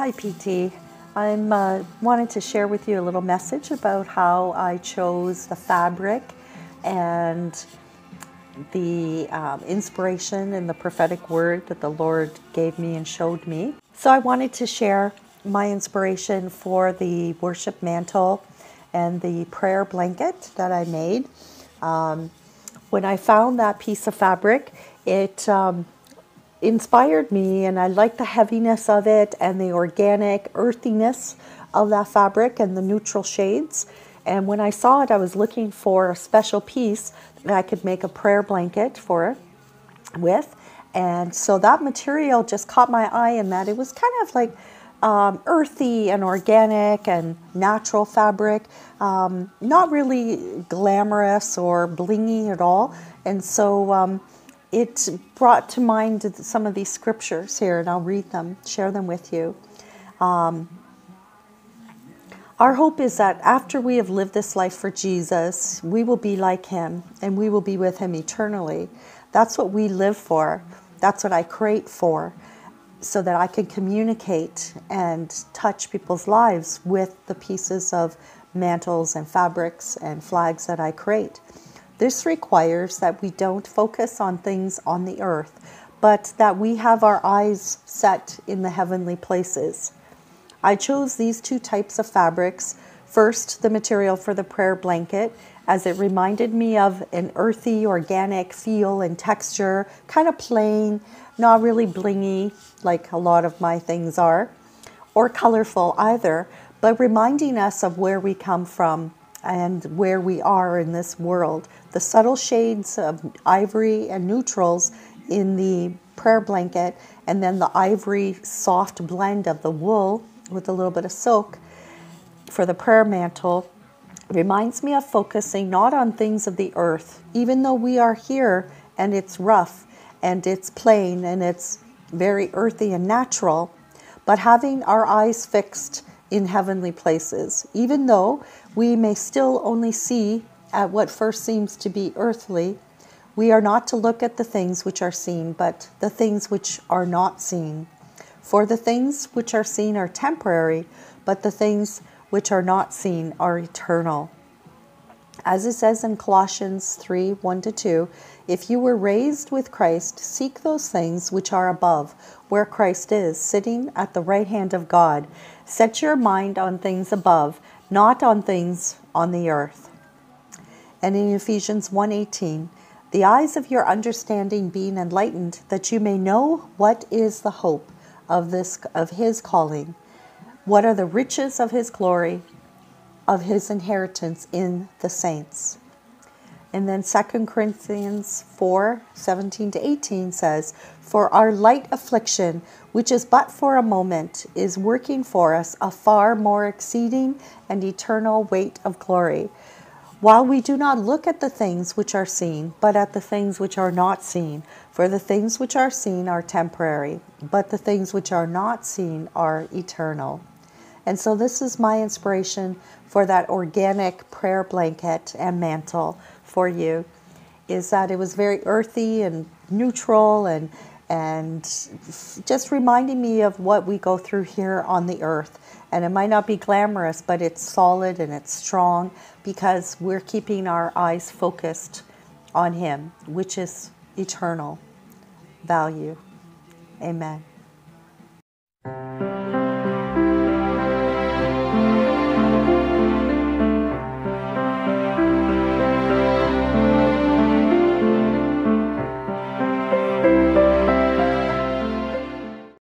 Hi, PT. I'm wanted to share with you a little message about how I chose the fabric and the inspiration and the prophetic word that the Lord gave me and showed me. So I wanted to share my inspiration for the worship mantle and the prayer blanket that I made. When I found that piece of fabric, it inspired me, and I liked the heaviness of it and the organic earthiness of that fabric and the neutral shades. And when I saw it, I was looking for a special piece that I could make a prayer blanket for it with. And so that material just caught my eye in that it was kind of like earthy and organic and natural fabric, not really glamorous or blingy at all. And so it brought to mind some of these scriptures here, and I'll read them, share them with you. Our hope is that after we have lived this life for Jesus, we will be like him and we will be with him eternally. That's what we live for. That's what I create for, so that I can communicate and touch people's lives with the pieces of mantles and fabrics and flags that I create. This requires that we don't focus on things on the earth, but that we have our eyes set in the heavenly places. I chose these two types of fabrics. First, the material for the prayer blanket, as it reminded me of an earthy, organic feel and texture, kind of plain, not really blingy like a lot of my things are, or colorful either, but reminding us of where we come from and where we are in this world. The subtle shades of ivory and neutrals in the prayer blanket, and then the ivory soft blend of the wool with a little bit of silk for the prayer mantle, reminds me of focusing not on things of the earth, even though we are here and it's rough and it's plain and it's very earthy and natural, but having our eyes fixed in heavenly places. Even though we may still only see at what first seems to be earthly, we are not to look at the things which are seen, but the things which are not seen. For the things which are seen are temporary, but the things which are not seen are eternal. As it says in Colossians 3, 1-2, if you were raised with Christ, seek those things which are above, where Christ is, sitting at the right hand of God. Set your mind on things above, not on things on the earth. And in Ephesians 1:18, the eyes of your understanding being enlightened, that you may know what is the hope of his calling, what are the riches of his glory, of his inheritance in the saints. And then 2 Corinthians 4:17-18 says, for our light affliction, which is but for a moment, is working for us a far more exceeding and eternal weight of glory, while we do not look at the things which are seen, but at the things which are not seen. For the things which are seen are temporary, but the things which are not seen are eternal. And so this is my inspiration for that organic prayer blanket and mantle for you, is that it was very earthy and neutral and just reminding me of what we go through here on the earth. And it might not be glamorous, but it's solid and it's strong because we're keeping our eyes focused on him, which is eternal value. Amen.